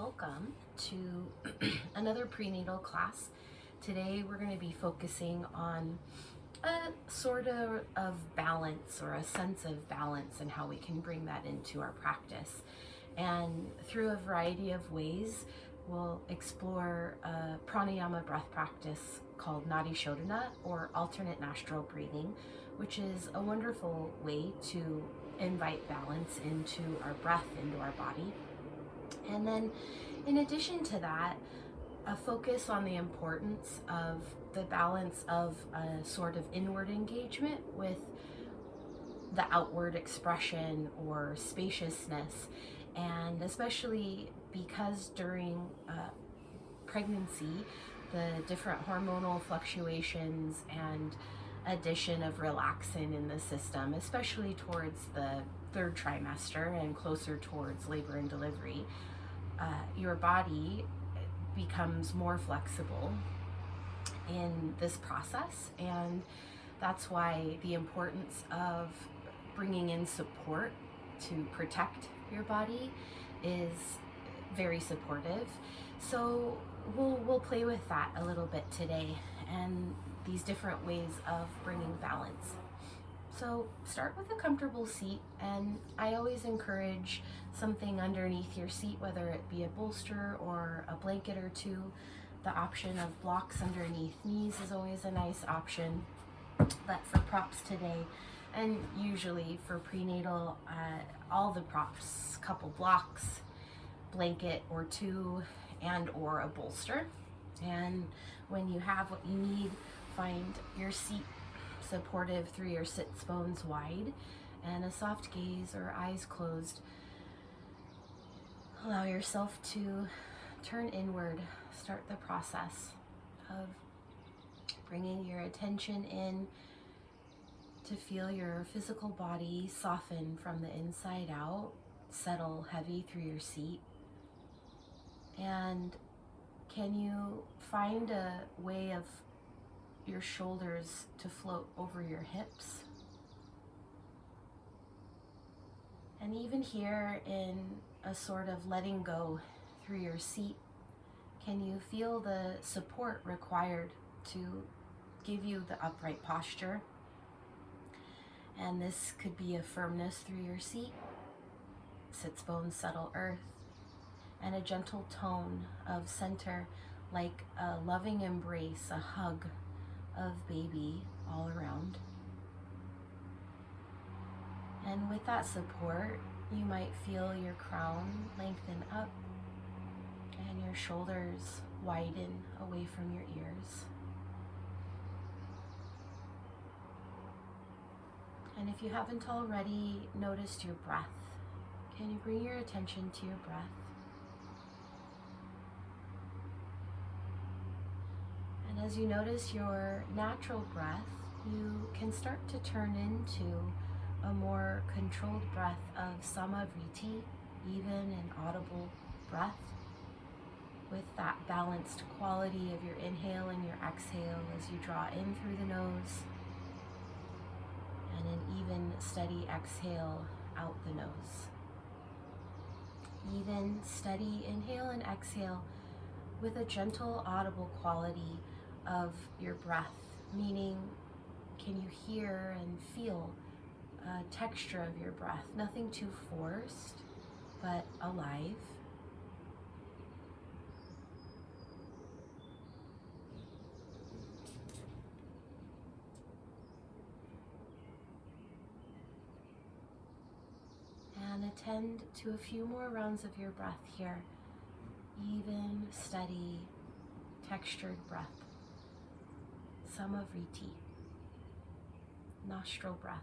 welcome to another prenatal class. Today we're going to be focusing on a sort of balance or a sense of balance and how we can bring that into our practice. And through a variety of ways, we'll explore a pranayama breath practice called nadi shodana, or alternate nostril breathing, which is a wonderful way to invite balance into our breath, into our body. And then in addition to that, a focus on the importance of the balance of a sort of inward engagement with the outward expression or spaciousness. And especially because during pregnancy, the different hormonal fluctuations and addition of relaxin in the system, especially towards the third trimester and closer towards labor and delivery, your body becomes more flexible in this process. And that's why the importance of bringing in support to protect your body is very supportive. So we'll play with that a little bit today and these different ways of bringing balance. So start with a comfortable seat, and I always encourage something underneath your seat, whether it be a bolster or a blanket or two. The option of blocks underneath knees is always a nice option. But for props today, and usually for prenatal, all the props, couple blocks, blanket or two, and or a bolster. And when you have what you need, find your seat supportive through your sits bones wide and a soft gaze or eyes closed. Allow yourself to turn inward. Start the process of bringing your attention in to feel your physical body soften from the inside out, settle heavy through your seat. And can you find a way of your shoulders to float over your hips? And even here, in a sort of letting go through your seat, can you feel the support required to give you the upright posture? And this could be a firmness through your seat, sits bones settle earth, and a gentle tone of center, like a loving embrace, a hug of baby all around. And with that support, you might feel your crown lengthen up and your shoulders widen away from your ears. And if you haven't already noticed your breath, can you bring your attention to your breath? And as you notice your natural breath, you can start to turn into a more controlled breath of vritti, even and audible breath, with that balanced quality of your inhale and your exhale as you draw in through the nose, and an even, steady exhale out the nose. Even, steady inhale and exhale with a gentle, audible quality of your breath, meaning can you hear and feel texture of your breath? Nothing too forced, but alive. And attend to a few more rounds of your breath here. Even, steady, textured breath. Vritti, nostril breath.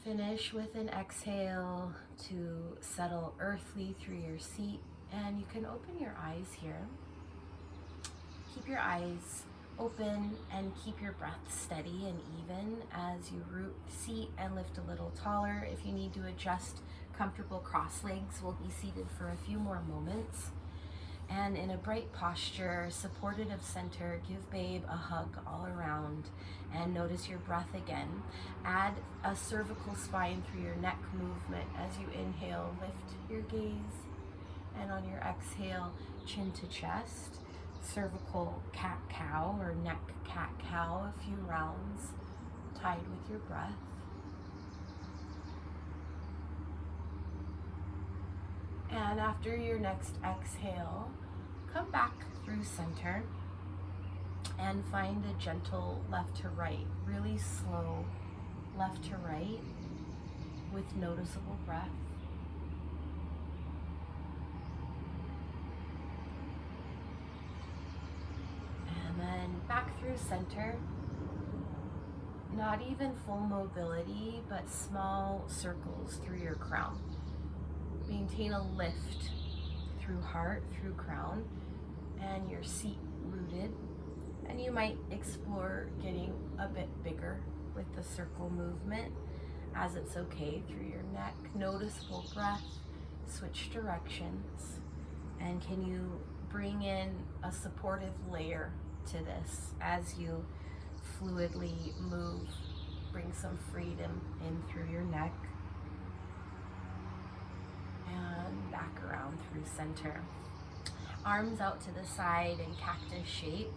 Finish with an exhale to settle earthly through your seat, and you can open your eyes here. Keep your eyes open and keep your breath steady and even as you root the seat and lift a little taller. If you need to adjust comfortable cross legs. We'll be seated for a few more moments. And in a bright posture, supported of center, give babe a hug all around and notice your breath again. Add a cervical spine through your neck movement as you inhale, lift your gaze, and on your exhale, chin to chest, cervical cat-cow or neck cat-cow, a few rounds tied with your breath. And after your next exhale, come back through center and find a gentle left to right, really slow left to right with noticeable breath. And then back through center, not even full mobility, but small circles through your crown. Maintain a lift through heart, through crown, and your seat rooted. And you might explore getting a bit bigger with the circle movement as it's okay through your neck. Noticeable breath, switch directions, and can you bring in a supportive layer to this as you fluidly move, bring some freedom in through your neck. And back around through center. Arms out to the side in cactus shape.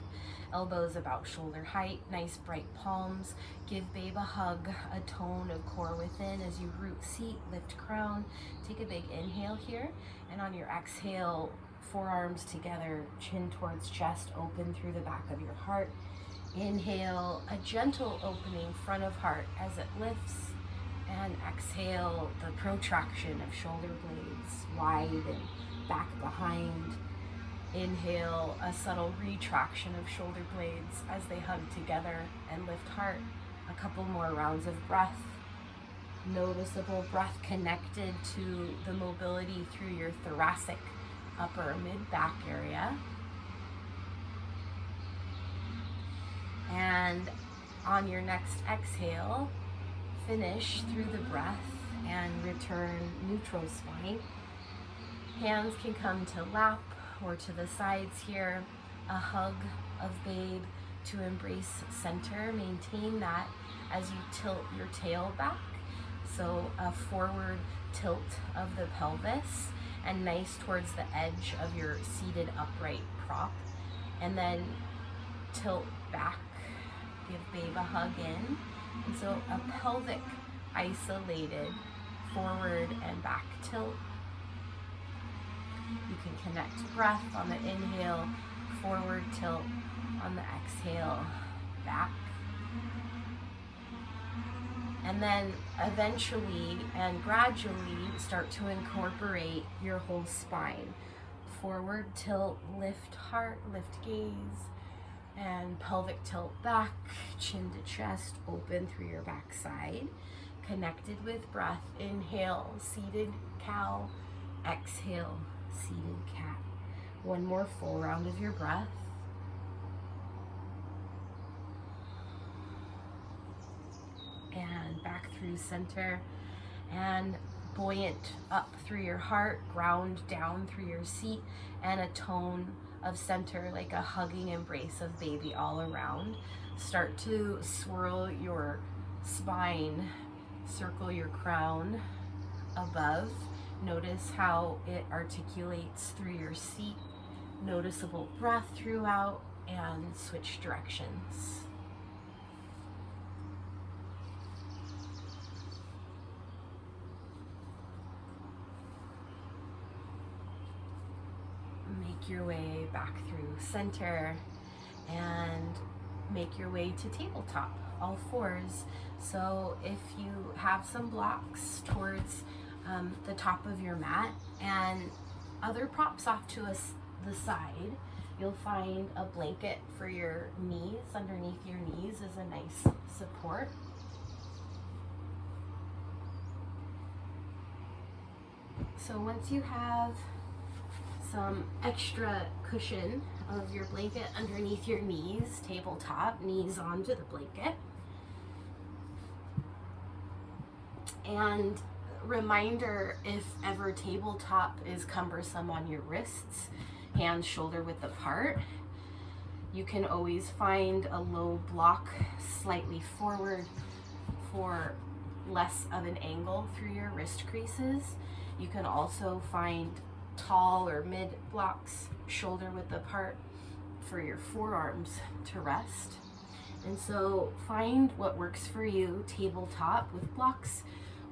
Elbows about shoulder height. Nice bright palms. Give babe a hug, a tone of core within as you root seat, lift crown. Take a big inhale here. And on your exhale, forearms together, chin towards chest, open through the back of your heart. Inhale, a gentle opening front of heart as it lifts. And exhale, the protraction of shoulder blades wide and back behind. Inhale, a subtle retraction of shoulder blades as they hug together and lift heart. A couple more rounds of breath. Noticeable breath connected to the mobility through your thoracic upper mid-back area. And on your next exhale, finish through the breath and return neutral spine. Hands can come to lap or to the sides here. A hug of babe to embrace center. Maintain that as you tilt your tail back. So a forward tilt of the pelvis and nice towards the edge of your seated upright prop. And then tilt back. Give babe a hug in. And so a pelvic isolated forward and back tilt. You can connect breath on the inhale, forward tilt on the exhale, back. And then eventually and gradually start to incorporate your whole spine. Forward tilt, lift heart, lift gaze. And pelvic tilt back, chin to chest, open through your backside. Connected with breath. Inhale, seated cow. Exhale, seated cat. One more full round of your breath. And back through center. And buoyant up through your heart, ground down through your seat, and a tone of center, like a hugging embrace of baby all around. Start to swirl your spine, circle your crown above. Notice how it articulates through your seat. Noticeable breath throughout, and switch directions. Make your way back through center and make your way to tabletop, all fours. So if you have some blocks towards the top of your mat and other props off to the side, you'll find a blanket for your knees. Underneath your knees is a nice support. So once you have some extra cushion of your blanket underneath your knees, tabletop, knees onto the blanket. And reminder, if ever tabletop is cumbersome on your wrists, hands shoulder width apart, you can always find a low block slightly forward for less of an angle through your wrist creases. You can also find tall or mid blocks shoulder width apart for your forearms to rest. And so find what works for you, tabletop with blocks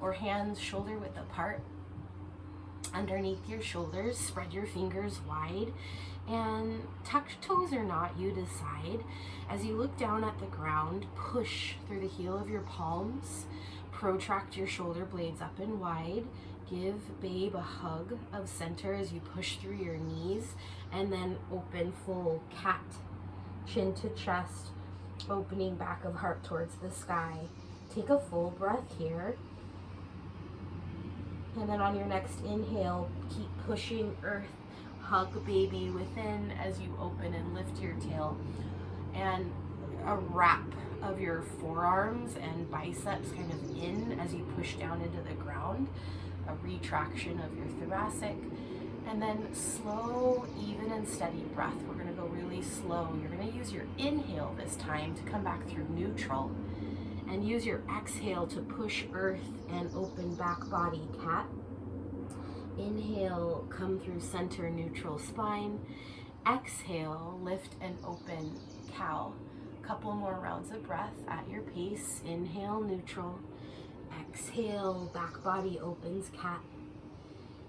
or hands shoulder width apart underneath your shoulders. Spread your fingers wide and tuck toes or not, you decide. As you look down at the ground, push through the heel of your palms, protract your shoulder blades up and wide. Give babe a hug of center as you push through your knees, and then open full cat, chin to chest, opening back of heart towards the sky. Take a full breath here. And then on your next inhale, keep pushing earth, hug baby within as you open and lift your tail. And a wrap of your forearms and biceps kind of in as you push down into the ground. A retraction of your thoracic. And then slow, even and steady breath. We're going to go really slow. You're going to use your inhale this time to come back through neutral. And use your exhale to push earth and open back body cat. Inhale, come through center, neutral spine. Exhale, lift and open cow. Couple more rounds of breath at your pace. Inhale, neutral. Exhale, back body opens cat.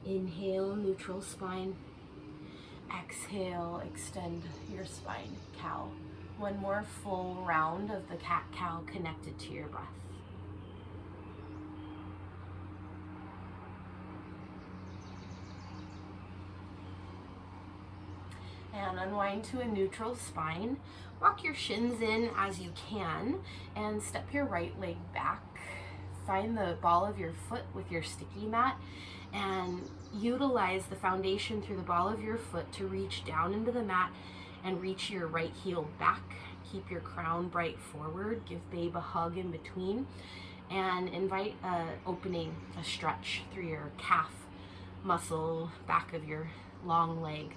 Inhale, neutral spine. Exhale, extend your spine, cow. One more full round of the cat-cow connected to your breath. And unwind to a neutral spine. Walk your shins in as you can and step your right leg back. Find the ball of your foot with your sticky mat and utilize the foundation through the ball of your foot to reach down into the mat and reach your right heel back. Keep your crown bright forward. Give babe a hug in between and invite a opening, a stretch through your calf muscle, back of your long leg.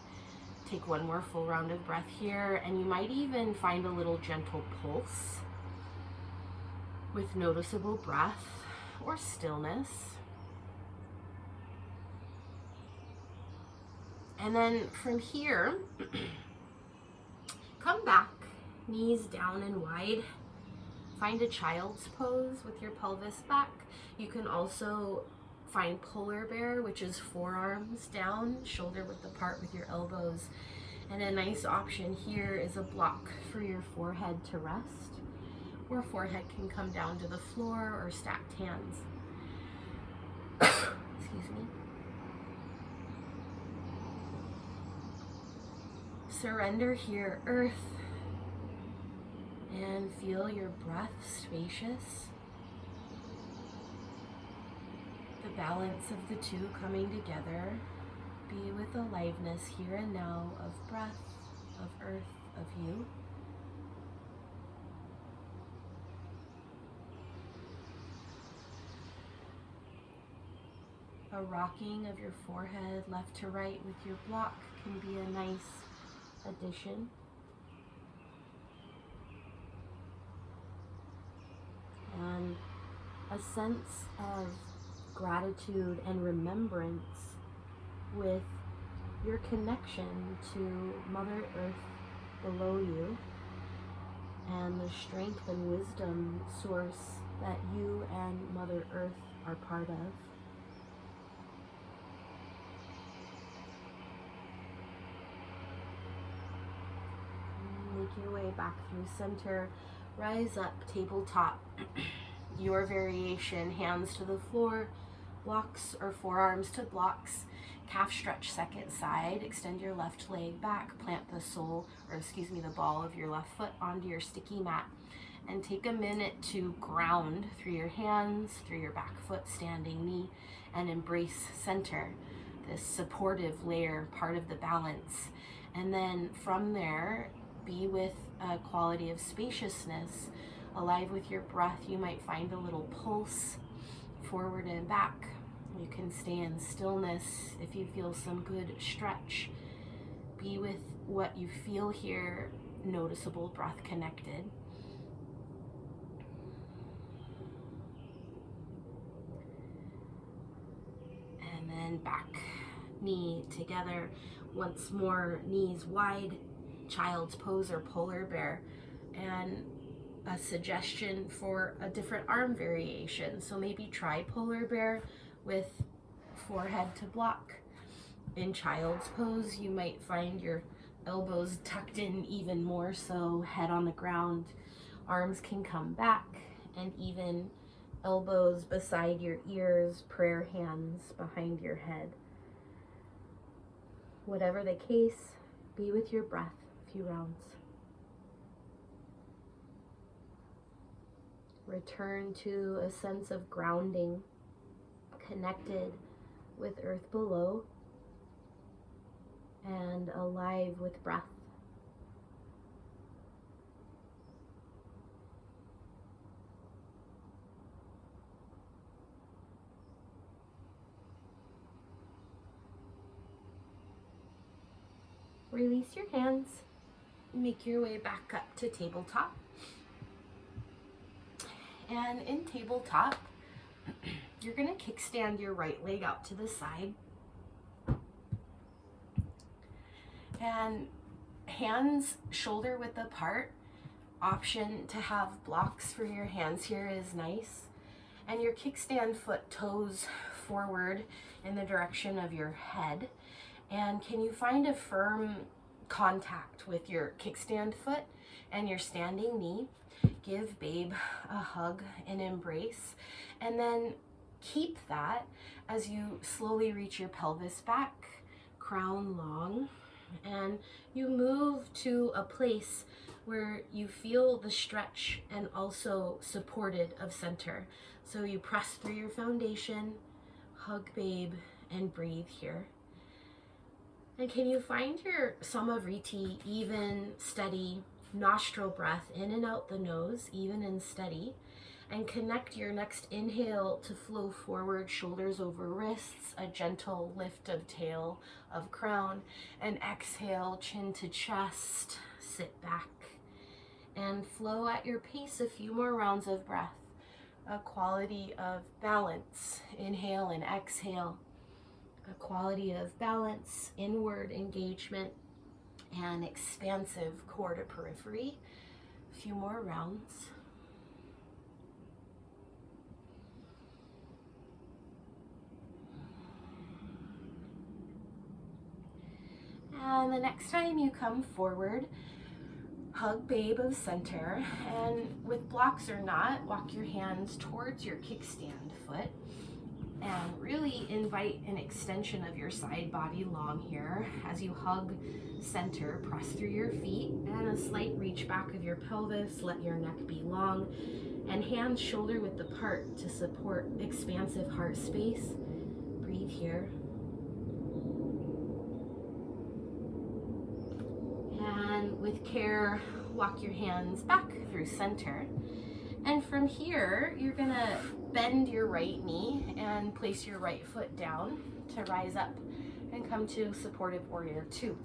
Take one more full round of breath here, and you might even find a little gentle pulse with noticeable breath or stillness. And then from here, come back, knees down and wide. Find a child's pose with your pelvis back. You can also find polar bear, which is forearms down, shoulder width apart with your elbows. And a nice option here is a block for your forehead to rest, or forehead can come down to the floor or stacked hands. Excuse me. Surrender here, earth, and feel your breath spacious. The balance of the two coming together. Be with aliveness here and now of breath, of earth, of you. A rocking of your forehead left to right with your block can be a nice addition. And a sense of gratitude and remembrance with your connection to Mother Earth below you and the strength and wisdom source that you and Mother Earth are part of. Make your way back through center, rise up, tabletop. Your variation, hands to the floor, blocks or forearms to blocks, calf stretch second side, extend your left leg back, plant the the ball of your left foot onto your sticky mat, and take a minute to ground through your hands, through your back foot, standing knee, and embrace center, this supportive layer, part of the balance. And then from there, be with a quality of spaciousness, alive with your breath. You might find a little pulse forward and back, You can stay in stillness if you feel some good stretch. Be with what you feel here, noticeable breath connected. And then back knee together. Once more, knees wide, child's pose or polar bear. And a suggestion for a different arm variation. So maybe try polar bear with forehead to block. In child's pose, you might find your elbows tucked in even more so, head on the ground, arms can come back, and even elbows beside your ears, prayer hands behind your head. Whatever the case, be with your breath a few rounds. Return to a sense of grounding, connected with earth below and alive with breath. Release your hands. Make your way back up to tabletop. And in tabletop, you're going to kickstand your right leg out to the side. And hands shoulder width apart. Option to have blocks for your hands here is nice. And your kickstand foot toes forward in the direction of your head. And can you find a firm contact with your kickstand foot and your standing knee? Give babe a hug and embrace, and then keep that as you slowly reach your pelvis back, crown long, and you move to a place where you feel the stretch and also supported of center. So you press through your foundation, hug babe, and breathe here. And can you find your sama vritti even, steady, nostril breath in and out the nose, even and steady, and connect your next inhale to flow forward, shoulders over wrists, a gentle lift of tail of crown, and exhale, chin to chest, sit back, and flow at your pace a few more rounds of breath, a quality of balance, inhale and exhale, a quality of balance, inward engagement, and expansive core to periphery. A few more rounds. And the next time you come forward, hug babe of center, and with blocks or not, walk your hands towards your kickstand foot and really invite an extension of your side body long here. As you hug center, press through your feet and a slight reach back of your pelvis. Let your neck be long and hands shoulder width apart to support expansive heart space. Breathe here. And with care, walk your hands back through center. And from here, you're gonna bend your right knee and place your right foot down to rise up and come to supportive warrior 2.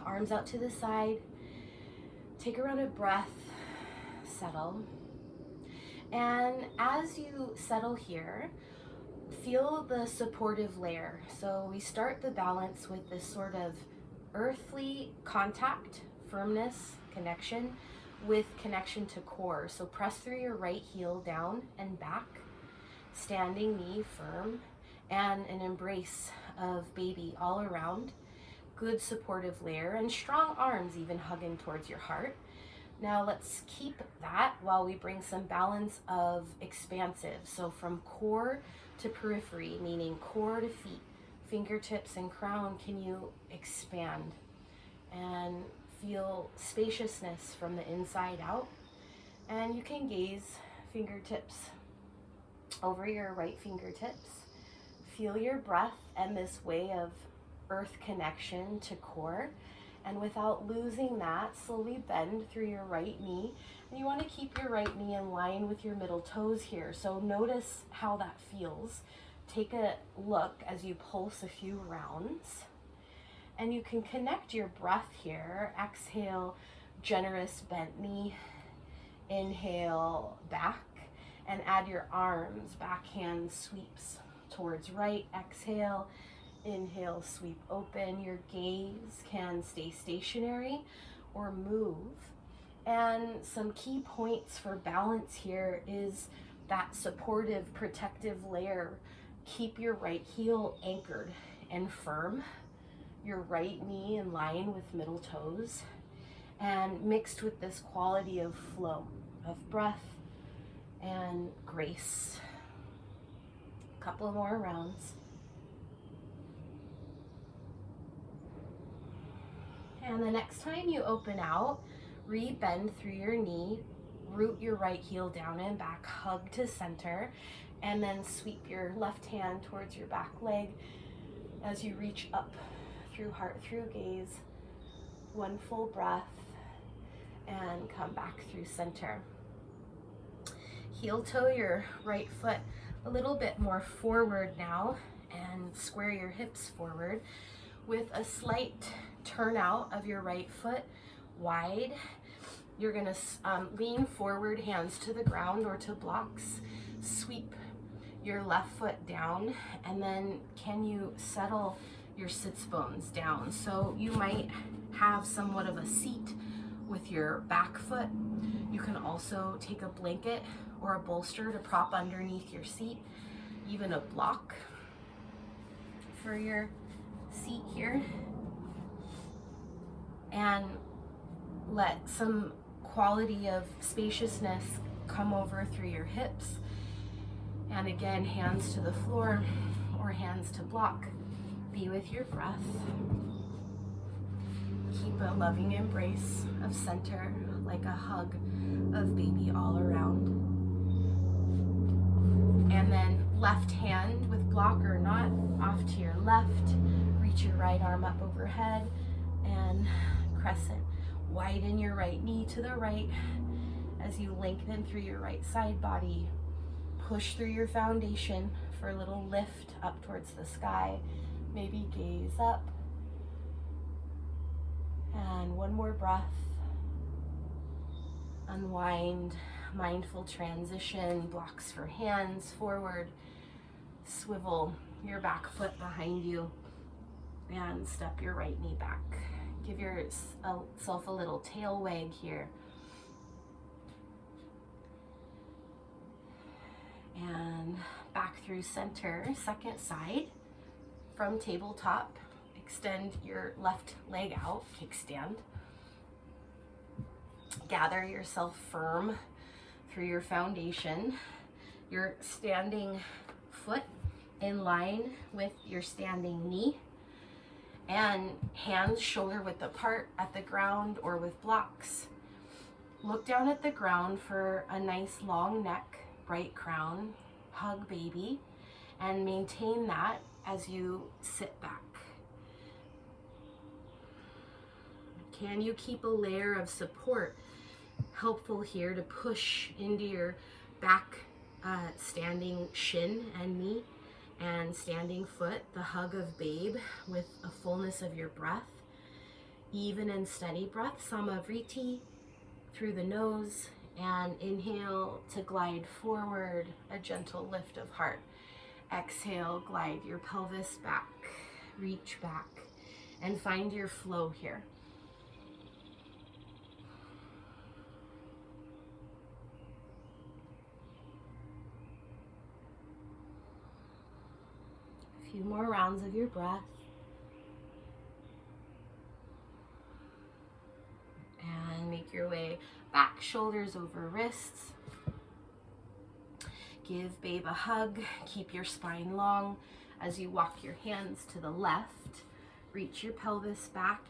Arms out to the side. Take a round of breath, settle. And as you settle here, feel the supportive layer. So we start the balance with this sort of earthly contact, firmness, connection, with connection to core. So press through your right heel down and back, standing knee firm, and an embrace of baby all around. Good supportive layer and strong arms even hugging towards your heart. Now let's keep that while we bring some balance of expansive. So from core to periphery, meaning core to feet, fingertips and crown, can you expand and feel spaciousness from the inside out? And you can gaze fingertips over your right fingertips. Feel your breath and this way of earth connection to core. And without losing that, slowly bend through your right knee. And you want to keep your right knee in line with your middle toes here. So notice how that feels. Take a look as you pulse a few rounds. And you can connect your breath here. Exhale, generous bent knee. Inhale, back. And add your arms, backhand sweeps towards right. Exhale, inhale, sweep open. Your gaze can stay stationary or move. And some key points for balance here is that supportive, protective layer. Keep your right heel anchored and firm. Your right knee in line with middle toes. And mixed with this quality of flow, of breath and grace. A couple more rounds. And the next time you open out, re-bend through your knee, root your right heel down and back, hug to center, and then sweep your left hand towards your back leg as you reach up through heart, through gaze. One full breath, and come back through center. Heel toe your right foot a little bit more forward now, and square your hips forward with a slight turn out of your right foot wide. You're going to lean forward, hands to the ground or to blocks. Sweep your left foot down, and then can you settle your sits bones down? So you might have somewhat of a seat with your back foot. You can also take a blanket or a bolster to prop underneath your seat, even a block for your seat here. And let some quality of spaciousness come over through your hips. And again, hands to the floor or hands to block. Be with your breath. Keep a loving embrace of center, like a hug of baby all around. And then left hand with block or not off to your left. Reach your right arm up overhead and crescent. Widen your right knee to the right as you lengthen through your right side body. Push through your foundation for a little lift up towards the sky. Maybe gaze up. And one more breath. Unwind, mindful transition, blocks for hands forward. Swivel your back foot behind you and step your right knee back. Give yourself a little tail wag here. And back through center, second side. From tabletop, extend your left leg out, kickstand. Gather yourself firm through your foundation. Your standing foot in line with your standing knee. And hands shoulder width apart at the ground or with blocks. Look down at the ground for a nice long neck, bright crown, hug baby, and maintain that as you sit back. Can you keep a layer of support? Helpful here to push into your back standing shin and knee and standing foot, the hug of babe with a fullness of your breath. Even and steady breath, sama vritti through the nose, and inhale to glide forward, a gentle lift of heart. Exhale, glide your pelvis back, reach back, and find your flow here. A few more rounds of your breath. And make your way back, shoulders over wrists. Give babe a hug. Keep your spine long as you walk your hands to the left. Reach your pelvis back.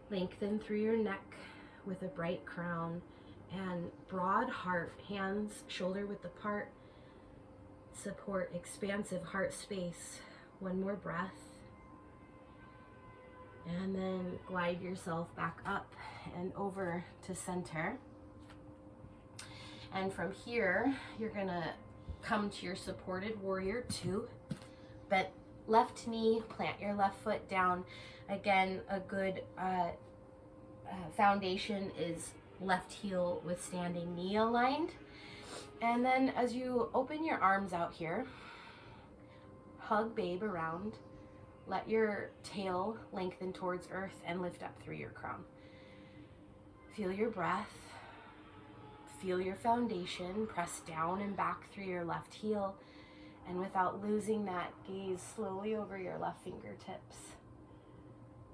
Lengthen through your neck with a bright crown and broad heart, hands shoulder width apart. Support expansive heart space. One more breath. And then glide yourself back up and over to center. And from here, you're gonna come to your supported warrior two. Bent left knee, plant your left foot down. Again, a good foundation is left heel with standing knee aligned. And then as you open your arms out here, hug babe around. Let your tail lengthen towards earth and lift up through your crown. Feel your breath. Feel your foundation. Press down and back through your left heel. And without losing that, gaze slowly over your left fingertips.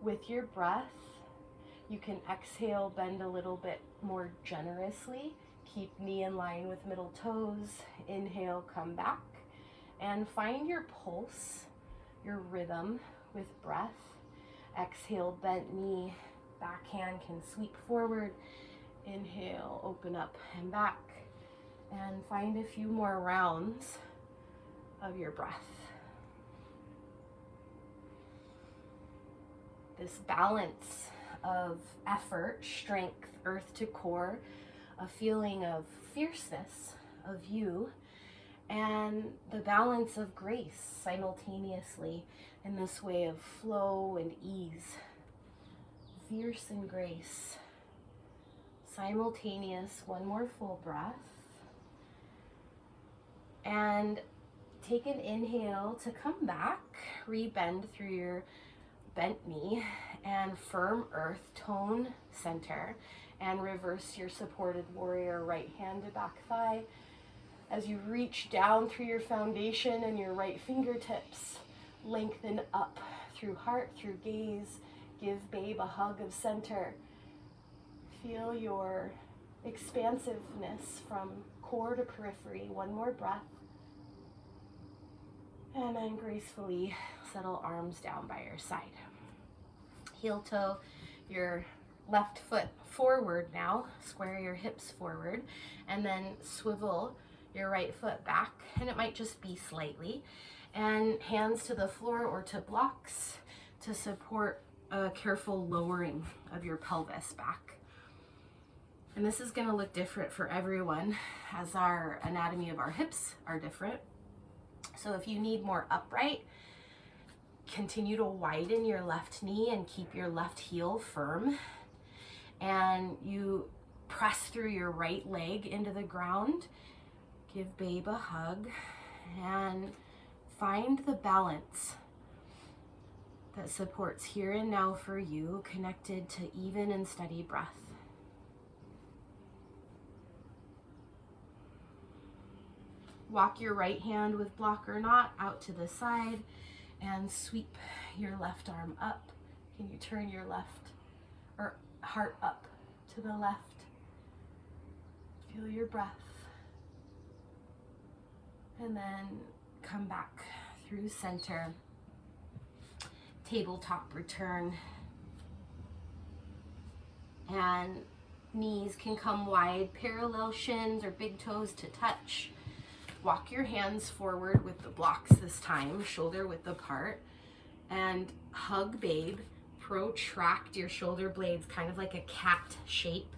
With your breath, you can exhale, bend a little bit more generously. Keep knee in line with middle toes. Inhale, come back. And find your pulse, your rhythm with breath. Exhale, bent knee, back hand can sweep forward. Inhale, open up and back. And find a few more rounds of your breath. This balance of effort, strength, earth to core, a feeling of fierceness of you, and the balance of grace simultaneously in this way of flow and ease. Fierce and grace. Simultaneous, one more full breath. And take an inhale to come back, rebend through your bent knee and firm earth, tone center, and reverse your supported warrior, right hand to back thigh. As you reach down through your foundation and your right fingertips, lengthen up through heart, through gaze. Give babe a hug of center. Feel your expansiveness from core to periphery. One more breath. And then gracefully settle arms down by your side. Heel toe your left foot forward now. Square your hips forward. And then swivel your right foot back. And it might just be slightly. And hands to the floor or to blocks to support a careful lowering of your pelvis back. And this is going to look different for everyone as our anatomy of our hips are different. So if you need more upright, continue to widen your left knee and keep your left heel firm. And you press through your right leg into the ground. Give babe a hug and find the balance that supports here and now for you, connected to even and steady breath. Walk your right hand with block or not out to the side and sweep your left arm up. Can you turn your left or heart up to the left? Feel your breath. And then come back through center. Tabletop return. And knees can come wide, parallel shins or big toes to touch. Walk your hands forward with the blocks this time, shoulder width apart, and hug babe. Protract your shoulder blades kind of like a cat shape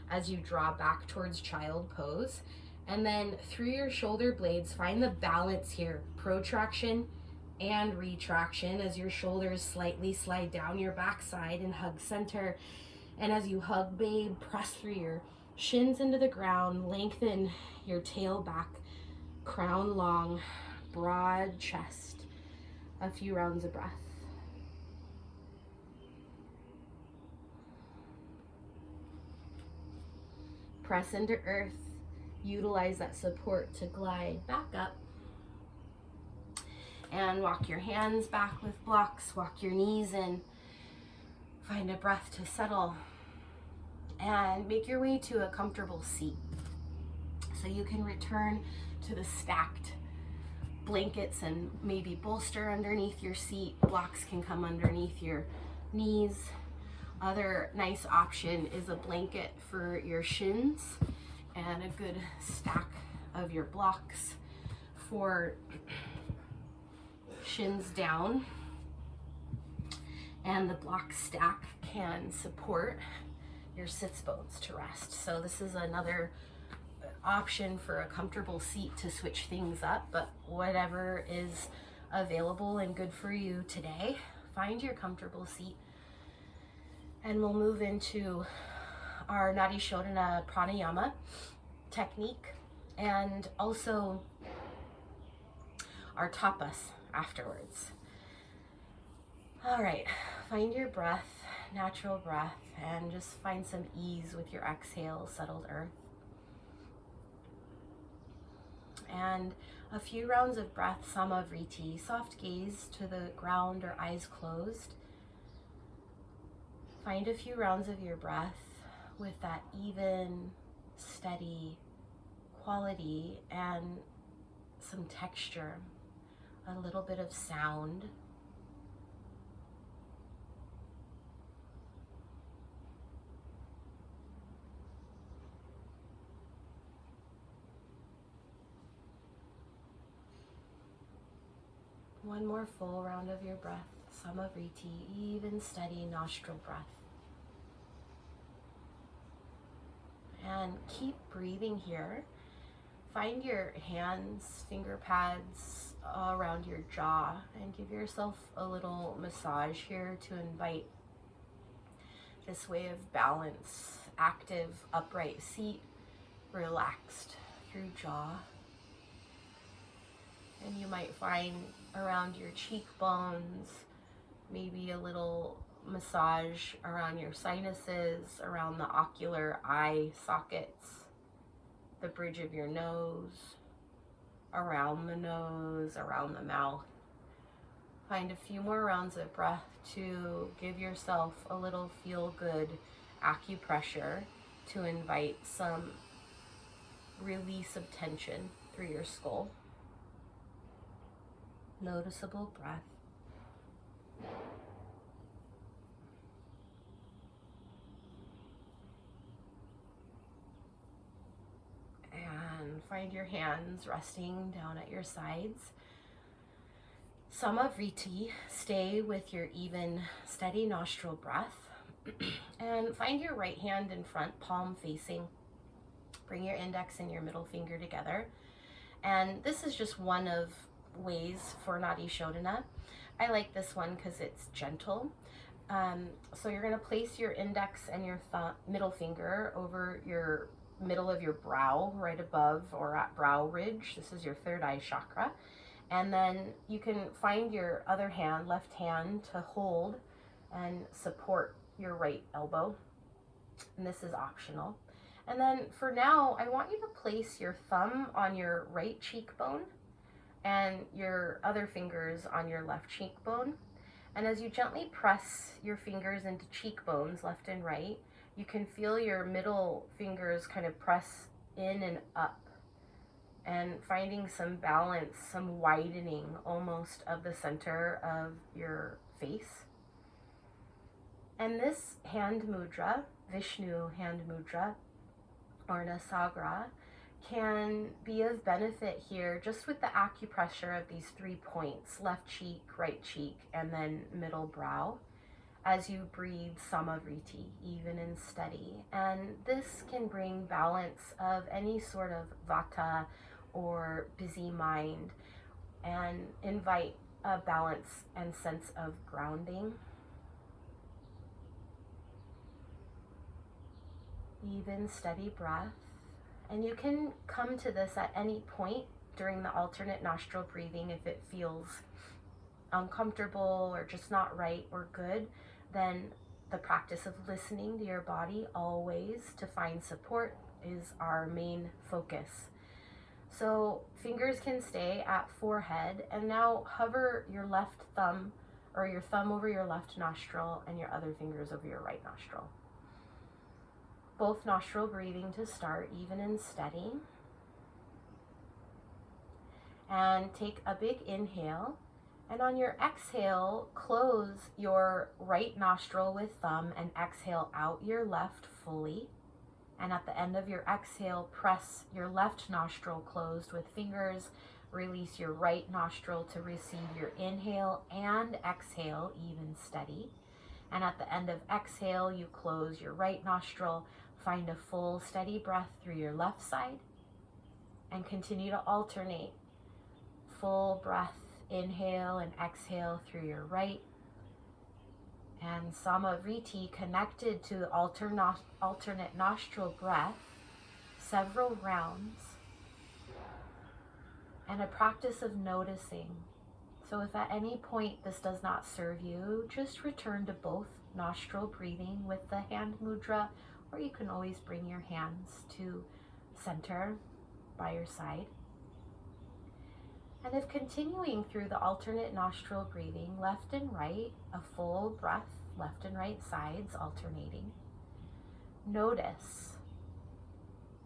as you draw back towards child pose. And then through your shoulder blades, find the balance here, protraction and retraction as your shoulders slightly slide down your backside and hug center. And as you hug babe, press through your shins into the ground, lengthen your tail back, crown long, broad chest. A few rounds of breath. Press into earth. Utilize that support to glide back up. And walk your hands back with blocks. Walk your knees in. Find a breath to settle. And make your way to a comfortable seat. So you can return to the stacked blankets and maybe bolster underneath your seat. Blocks can come underneath your knees. Other nice option is a blanket for your shins and a good stack of your blocks for shins down. And the block stack can support your sits bones to rest. So this is another option for a comfortable seat to switch things up, but whatever is available and good for you today, find your comfortable seat. And we'll move into our nadi shodana pranayama technique and also our tapas afterwards. All right, find your breath, natural breath, and just find some ease with your exhale, settled earth. And a few rounds of breath, sama vritti, soft gaze to the ground or eyes closed. Find a few rounds of your breath with that even, steady quality and some texture, a little bit of sound. One more full round of your breath, sama vritti, even steady nostril breath. And keep breathing here. Find your hands, finger pads around your jaw and give yourself a little massage here to invite this way of balance, active, upright seat, relaxed through jaw. And you might find around your cheekbones, maybe a little massage around your sinuses, around the ocular eye sockets, the bridge of your nose, around the nose, around the mouth. Find a few more rounds of breath to give yourself a little feel-good acupressure to invite some release of tension through your skull. Noticeable breath. And find your hands resting down at your sides. Sama vritti, stay with your even, steady nostril breath. And find your right hand in front, palm facing. Bring your index and your middle finger together. And this is just one of ways for nadi shodana. I like this one because it's gentle. So you're going to place your index and your middle finger over your middle of your brow, right above or at brow ridge. This is your third eye chakra. And then you can find your other hand, left hand, to hold and support your right elbow. And this is optional. And then for now, I want you to place your thumb on your right cheekbone and your other fingers on your left cheekbone. And as you gently press your fingers into cheekbones, left and right, you can feel your middle fingers kind of press in and up, and finding some balance, some widening almost of the center of your face. And this hand mudra, Vishnu hand mudra, or Nasagra, can be of benefit here just with the acupressure of these 3 points, left cheek, right cheek, and then middle brow, as you breathe sama vritti, even and steady. And this can bring balance of any sort of vata or busy mind and invite a balance and sense of grounding. Even, steady breath. And you can come to this at any point during the alternate nostril breathing if it feels uncomfortable or just not right or good. Then the practice of listening to your body always to find support is our main focus. So fingers can stay at forehead, and now hover your left thumb or your thumb over your left nostril and your other fingers over your right nostril. Both nostril breathing to start, even and steady. And take a big inhale. And on your exhale, close your right nostril with thumb and exhale out your left fully. And at the end of your exhale, press your left nostril closed with fingers. Release your right nostril to receive your inhale and exhale, even steady. And at the end of exhale, you close your right nostril, find a full steady breath through your left side, and continue to alternate. Full breath, inhale and exhale through your right. And sama vritti connected to alternate nostril breath, several rounds, and a practice of noticing. So if at any point this does not serve you, just return to both nostril breathing with the hand mudra, or you can always bring your hands to center by your side. And if continuing through the alternate nostril breathing, left and right, a full breath, left and right sides alternating, notice.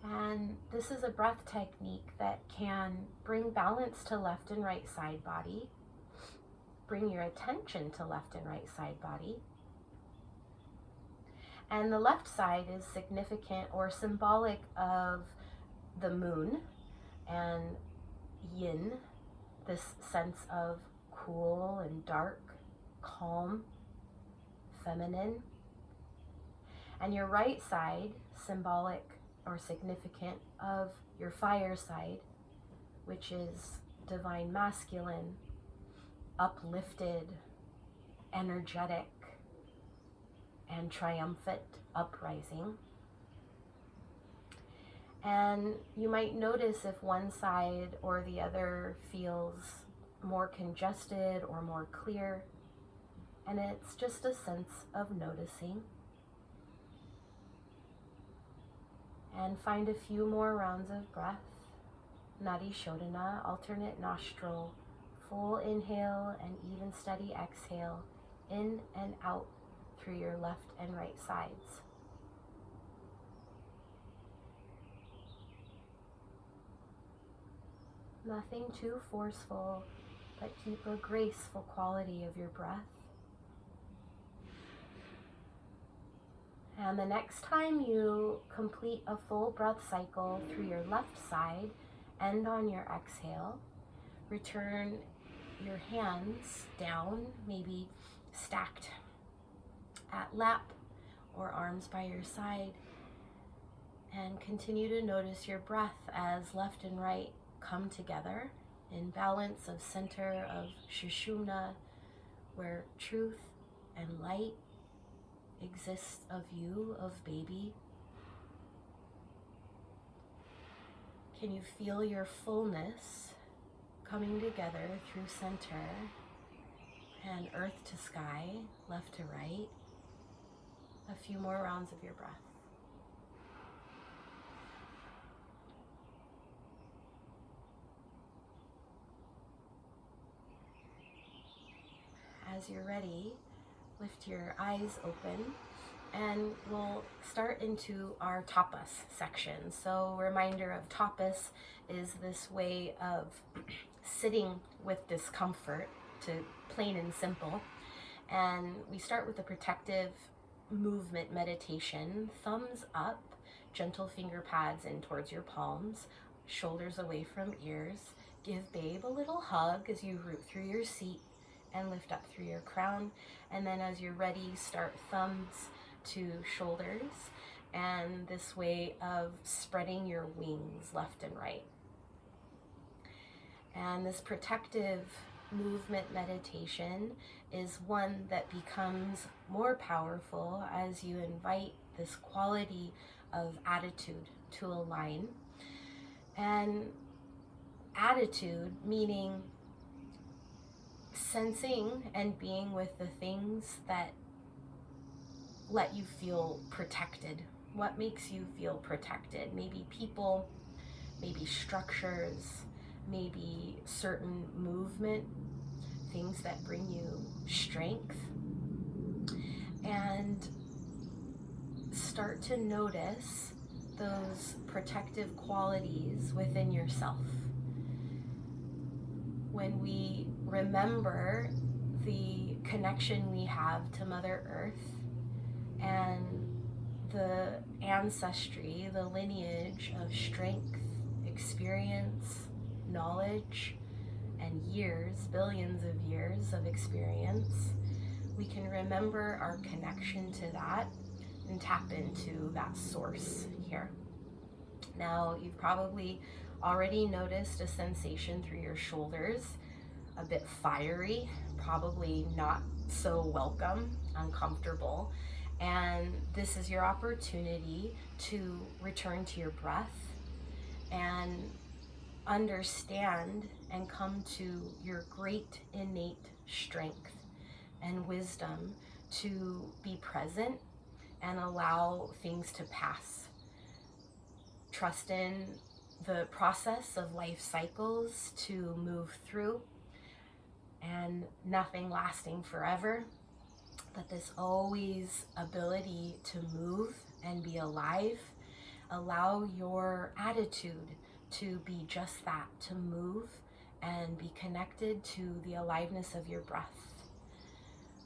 And this is a breath technique that can bring balance to left and right side body, bring your attention to left and right side body. And the left side is significant or symbolic of the moon and yin, this sense of cool and dark, calm, feminine. And your right side, symbolic or significant of your fire side, which is divine masculine, uplifted, energetic, and triumphant, uprising. And you might notice if one side or the other feels more congested or more clear. And it's just a sense of noticing. And find a few more rounds of breath. Nadi shodana, alternate nostril, full inhale and even steady exhale, in and out through your left and right sides. Nothing too forceful, but keep a graceful quality of your breath. And the next time you complete a full breath cycle through your left side, end on your exhale, return your hands down, maybe stacked at lap or arms by your side, and continue to notice your breath as left and right come together in balance of center of Sushumna, where truth and light exists of you, of baby. Can you feel your fullness coming together through center and earth to sky, left to right? A few more rounds of your breath. As you're ready, lift your eyes open and we'll start into our tapas section. So reminder of tapas is this way of sitting with discomfort, to plain and simple. And we start with a protective movement meditation, thumbs up, gentle finger pads in towards your palms, shoulders away from ears. Give babe a little hug as you root through your seat and lift up through your crown. And then as you're ready, start thumbs to shoulders, and this way of spreading your wings left and right. And this protective movement meditation is one that becomes more powerful as you invite this quality of attitude to align. And attitude meaning sensing and being with the things that let you feel protected. What makes you feel protected? Maybe people, maybe structures, maybe certain movement, things that bring you strength. And start to notice those protective qualities within yourself. When we remember the connection we have to Mother Earth and the ancestry, the lineage of strength, experience, knowledge, and years, billions of years of experience, we can remember our connection to that and tap into that source here. Now, you've probably already noticed a sensation through your shoulders, a bit fiery, probably not so welcome, uncomfortable. And this is your opportunity to return to your breath and understand and come to your great innate strength and wisdom to be present and allow things to pass. Trust in the process of life cycles to move through, and nothing lasting forever, but this always ability to move and be alive. Allow your attitude to be just that, to move and be connected to the aliveness of your breath,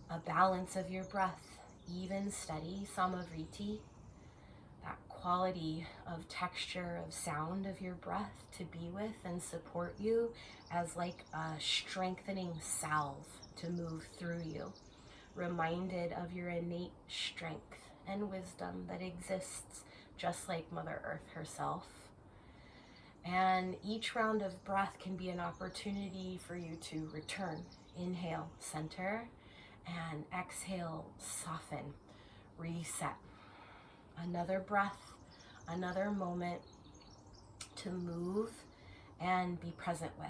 a balance of your breath, even steady, vritti, that quality of texture, of sound of your breath to be with and support you as like a strengthening salve to move through you, reminded of your innate strength and wisdom that exists just like Mother Earth herself. And each round of breath can be an opportunity for you to return. Inhale, center, and exhale, soften, reset. Another breath, another moment to move and be present with.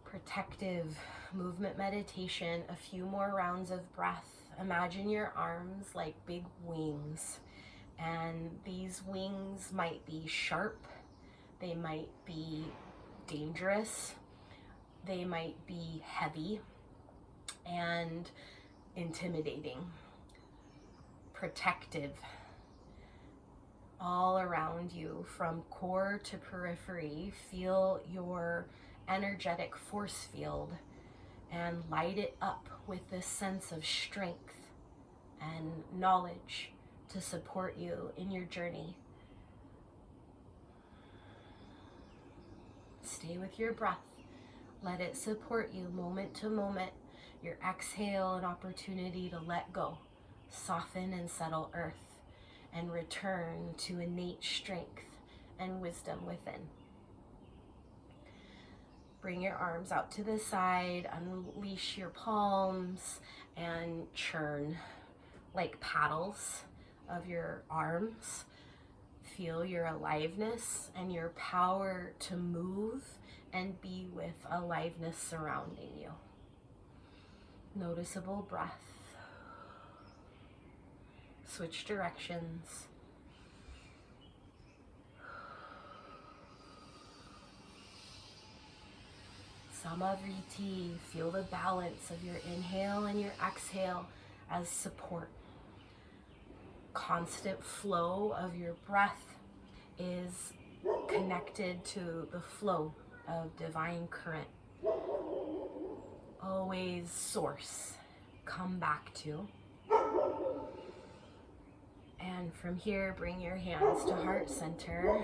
Protective movement meditation, a few more rounds of breath. Imagine your arms like big wings, and these wings might be sharp, they might be dangerous, they might be heavy and intimidating, protective, all around you from core to periphery. Feel your energetic force field and light it up with this sense of strength and knowledge to support you in your journey. Stay with your breath. Let it support you moment to moment. Your exhale, an opportunity to let go, soften and settle earth, and return to innate strength and wisdom within. Bring your arms out to the side, unleash your palms, and churn like paddles of your arms. Feel your aliveness and your power to move and be with aliveness surrounding you. Noticeable breath. Switch directions. Vritti, feel the balance of your inhale and your exhale as support. Constant flow of your breath is connected to the flow of divine current. Always source, come back to. And from here, bring your hands to heart center.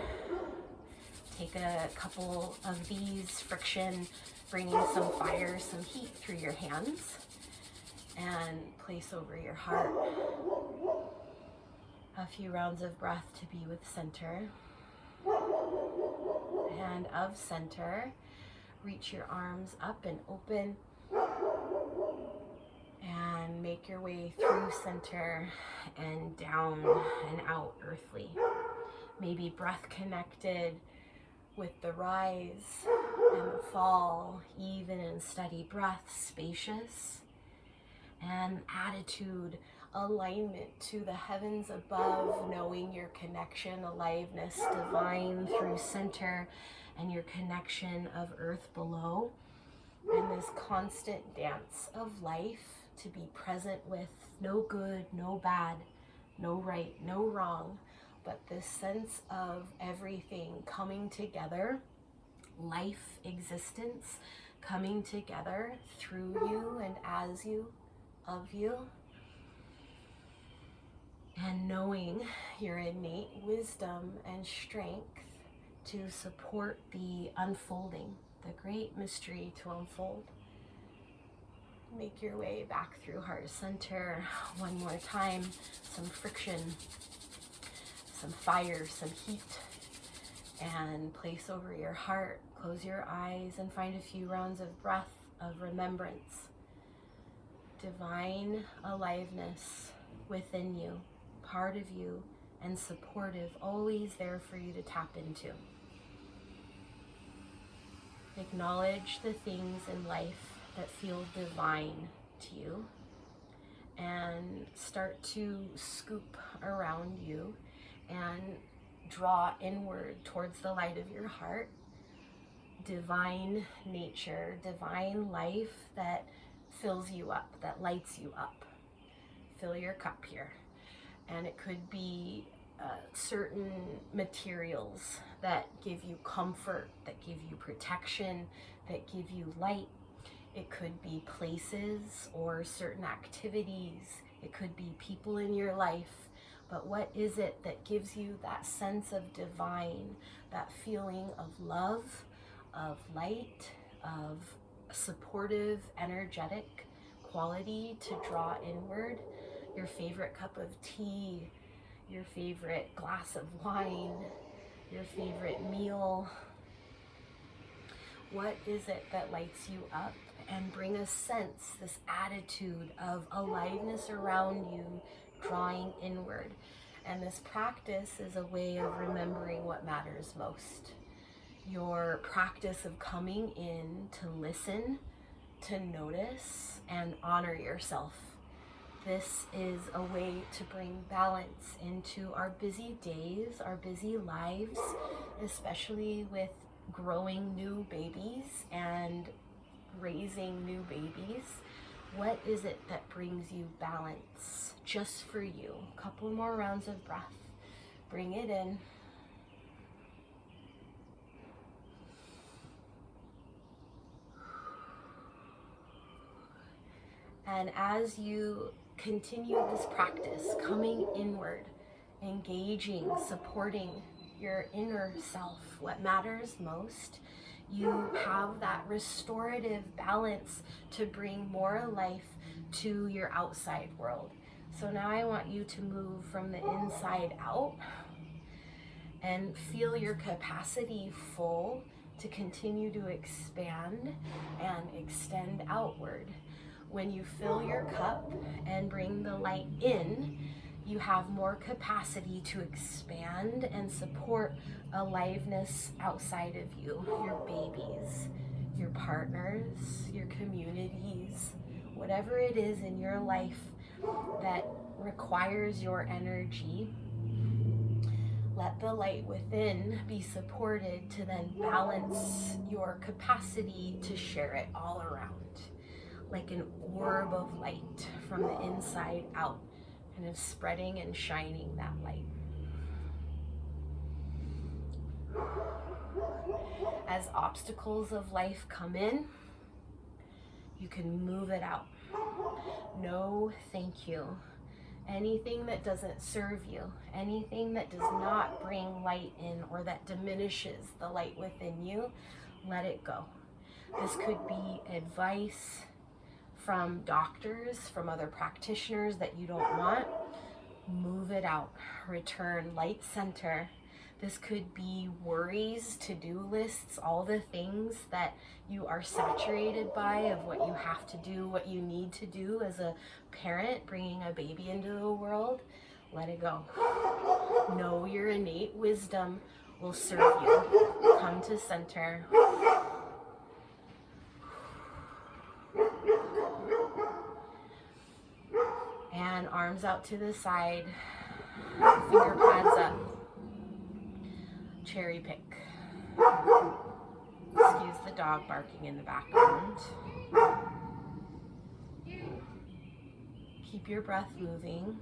Take a couple of these, friction, bringing some fire, some heat through your hands, and place over your heart. A few rounds of breath to be with center. And of center, reach your arms up and open and make your way through center and down and out earthly. Maybe breath connected with the rise and the fall, even and steady breath, spacious, and attitude, alignment to the heavens above, knowing your connection, aliveness, divine through center, and your connection of earth below, and this constant dance of life to be present with no good, no bad, no right, no wrong, but this sense of everything coming together, life, existence, coming together through you and as you, of you, and knowing your innate wisdom and strength to support the unfolding, the great mystery to unfold. Make your way back through heart center one more time. Some friction, some fire, some heat. And place over your heart. Close your eyes and find a few rounds of breath of remembrance. Divine aliveness within you, part of you, and supportive, always there for you to tap into. Acknowledge the things in life that feel divine to you, and start to scoop around you and draw inward towards the light of your heart. Divine nature, divine life that fills you up, that lights you up. Fill your cup here. And it could be certain materials that give you comfort, that give you protection, that give you light. It could be places or certain activities. It could be people in your life. But what is it that gives you that sense of divine, that feeling of love, of light, of supportive, energetic quality to draw inward? Your favorite cup of tea, your favorite glass of wine, your favorite meal. What is it that lights you up? And bring a sense, this attitude of aliveness around you, drawing inward. And this practice is a way of remembering what matters most. Your practice of coming in to listen, to notice, and honor yourself. This is a way to bring balance into our busy days, our busy lives, especially with growing new babies and raising new babies. What is it that brings you balance just for you? A couple more rounds of breath. Bring it in. And as you continue this practice, coming inward, engaging, supporting your inner self, what matters most, you have that restorative balance to bring more life to your outside world. So now I want you to move from the inside out and feel your capacity full to continue to expand and extend outward. When you fill your cup and bring the light in, you have more capacity to expand and support aliveness outside of you, your babies, your partners, your communities, whatever it is in your life that requires your energy. Let the light within be supported to then balance your capacity to share it all around, like an orb of light from the inside out, kind of spreading and shining that light. As obstacles of life come in, you can move it out. No, thank you. Anything that doesn't serve you, anything that does not bring light in or that diminishes the light within you, let it go. This could be advice from doctors, from other practitioners that you don't want. Move it out. Return light center. This could be worries, to-do lists, all the things that you are saturated by of what you have to do, what you need to do as a parent bringing a baby into the world. Let it go. Know your innate wisdom will serve you. Come to center. And arms out to the side, finger pads up, cherry pick. Excuse the dog barking in the background. Keep your breath moving.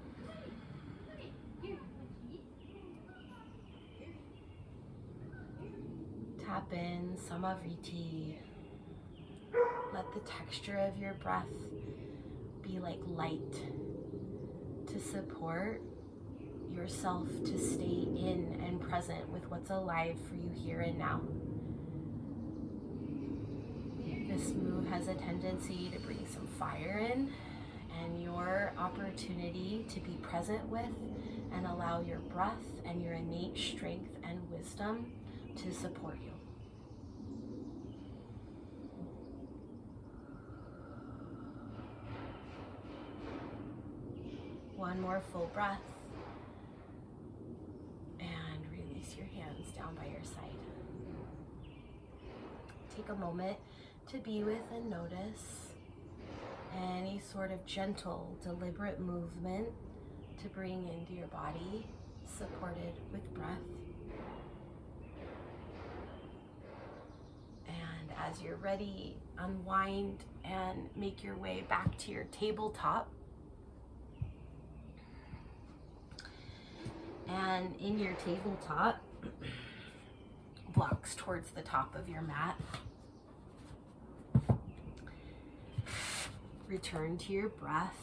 Tap in sama vritti. Let the texture of your breath be like light to support yourself to stay in and present with what's alive for you here and now. This move has a tendency to bring some fire in, and your opportunity to be present with and allow your breath and your innate strength and wisdom to support you. One more full breath, and release your hands down by your side. Take a moment to be with and notice any sort of gentle, deliberate movement to bring into your body, supported with breath. And as you're ready, unwind and make your way back to your tabletop. And in your tabletop, blocks towards the top of your mat. Return to your breath.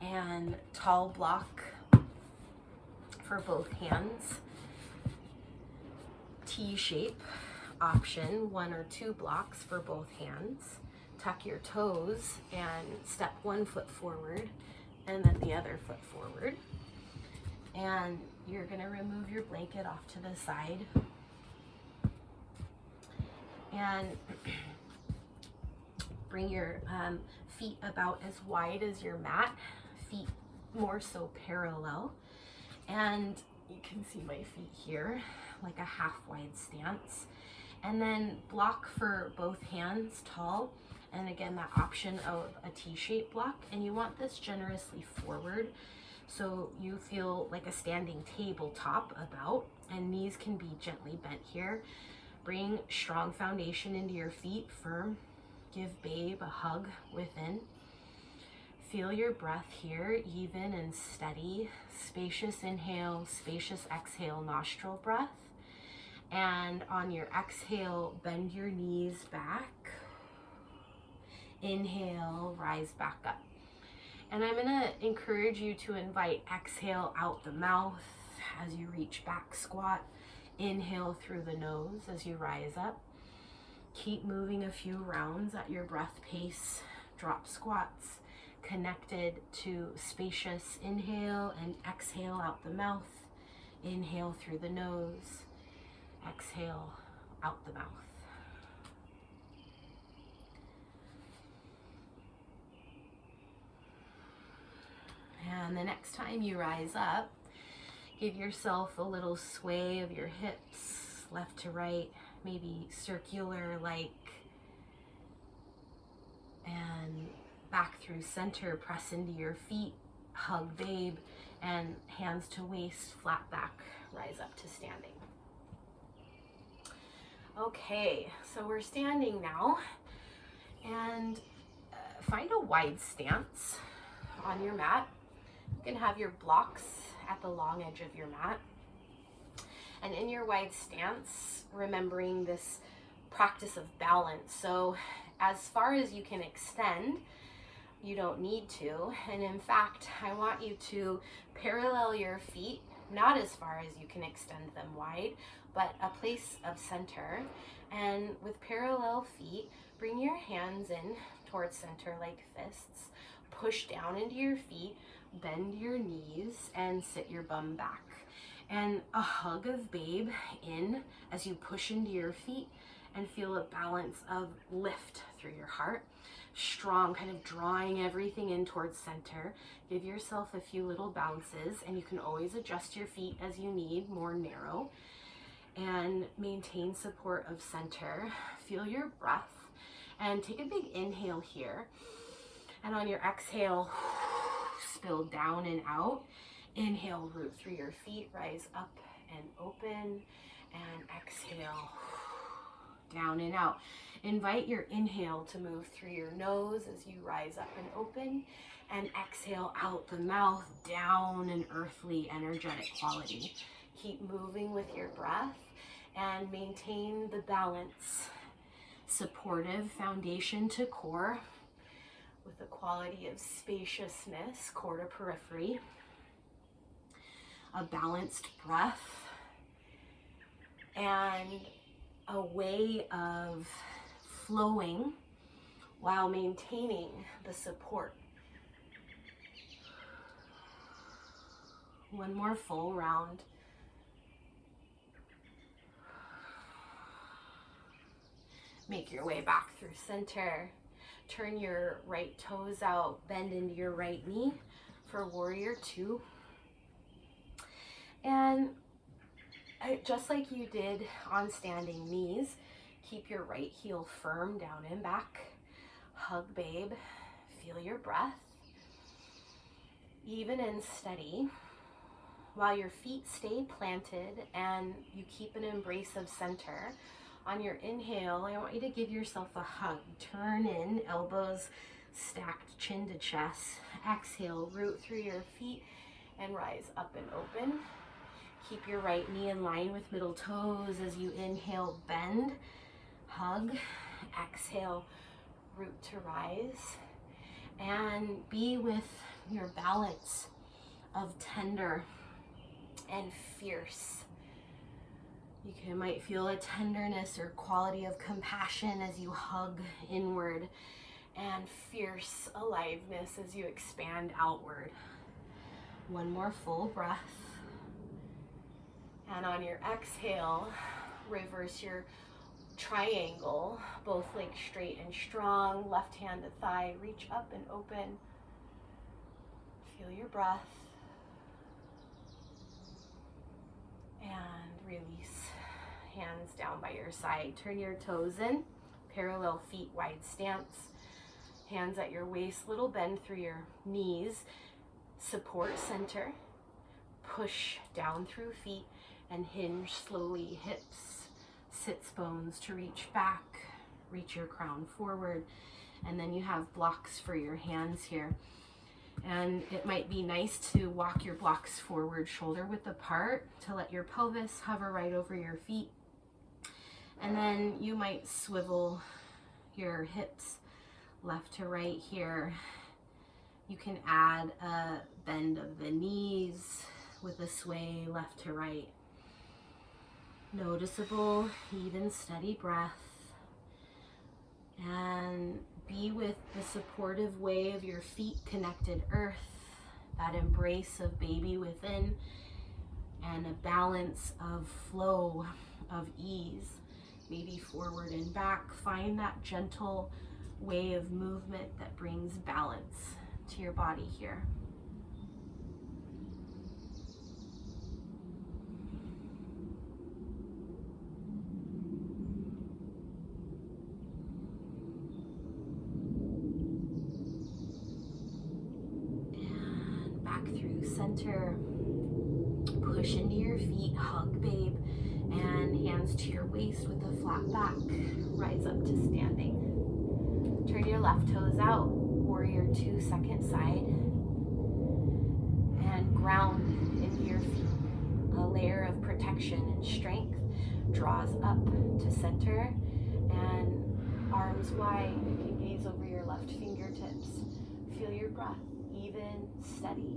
And tall block for both hands. T-shape option, 1 or 2 blocks for both hands. Tuck your toes and step one foot forward and then the other foot forward. And you're going to remove your blanket off to the side. And bring your feet about as wide as your mat, feet more so parallel. And you can see my feet here, like a half wide stance. And then block for both hands tall. And again, that option of a T-shaped block. And you want this generously forward so you feel like a standing tabletop about, and knees can be gently bent here. Bring strong foundation into your feet, firm. Give babe a hug within. Feel your breath here, even and steady. Spacious inhale, spacious exhale, nostril breath. And on your exhale, bend your knees back. Inhale, rise back up. And I'm gonna encourage you to invite exhale out the mouth as you reach back squat. Inhale through the nose as you rise up. Keep moving a few rounds at your breath pace. Drop squats connected to spacious inhale and exhale out the mouth. Inhale through the nose. Exhale out the mouth. And the next time you rise up, give yourself a little sway of your hips, left to right, maybe circular like, and back through center, press into your feet, hug babe, and hands to waist, flat back, rise up to standing. Okay, so we're standing now, and find a wide stance on your mat. You can have your blocks at the long edge of your mat. And in your wide stance, remembering this practice of balance. So as far as you can extend, you don't need to. And in fact, I want you to parallel your feet, not as far as you can extend them wide, but a place of center. And with parallel feet, bring your hands in towards center like fists. Push down into your feet, bend your knees, and sit your bum back. And a hug of babe in as you push into your feet and feel a balance of lift through your heart. Strong, kind of drawing everything in towards center. Give yourself a few little bounces, and you can always adjust your feet as you need, more narrow. And maintain support of center. Feel your breath and take a big inhale here. And on your exhale, spill down and out. Inhale, root through your feet, rise up and open, and exhale, down and out. Invite your inhale to move through your nose as you rise up and open, and exhale out the mouth, down an earthly, energetic quality. Keep moving with your breath and maintain the balance. Supportive foundation to core with a quality of spaciousness, core to periphery. A balanced breath. and a way of flowing while maintaining the support. One more full round. Make your way back through center. Turn your right toes out, bend into your right knee for warrior two. And just like you did on standing knees, keep your right heel firm down and back. Hug, babe. Feel your breath. Even and steady. While your feet stay planted and you keep an embrace of center. On your inhale, I want you to give yourself a hug. Turn in, elbows stacked, chin to chest. Exhale, root through your feet and rise up and open. Keep your right knee in line with middle toes as you inhale, bend, hug. Exhale, root to rise. And be with your balance of tender and fierce. You might feel a tenderness or quality of compassion as you hug inward, and fierce aliveness as you expand outward. One more full breath. And on your exhale, reverse your triangle, both legs straight and strong, left hand to thigh, reach up and open. Feel your breath. And release. Hands down by your side. Turn your toes in. Parallel feet, wide stance. Hands at your waist, little bend through your knees. Support center. Push down through feet and hinge slowly, hips, sits bones to reach back. Reach your crown forward. And then you have blocks for your hands here. And it might be nice to walk your blocks forward, shoulder width apart, to let your pelvis hover right over your feet. And then you might swivel your hips left to right here. You can add a bend of the knees with a sway left to right. Noticeable, even, steady breath. And be with the supportive way of your feet connected earth, that embrace of baby within, and a balance of flow, of ease. Maybe forward and back. Find that gentle way of movement that brings balance to your body here. And back through center. Push into your feet, hug, babe, and hands to your waist with a flat back. Rise up to standing. Turn your left toes out, warrior two, second side, and ground into your feet. A layer of protection and strength draws up to center, and arms wide. You can gaze over your left fingertips. Feel your breath, even, steady.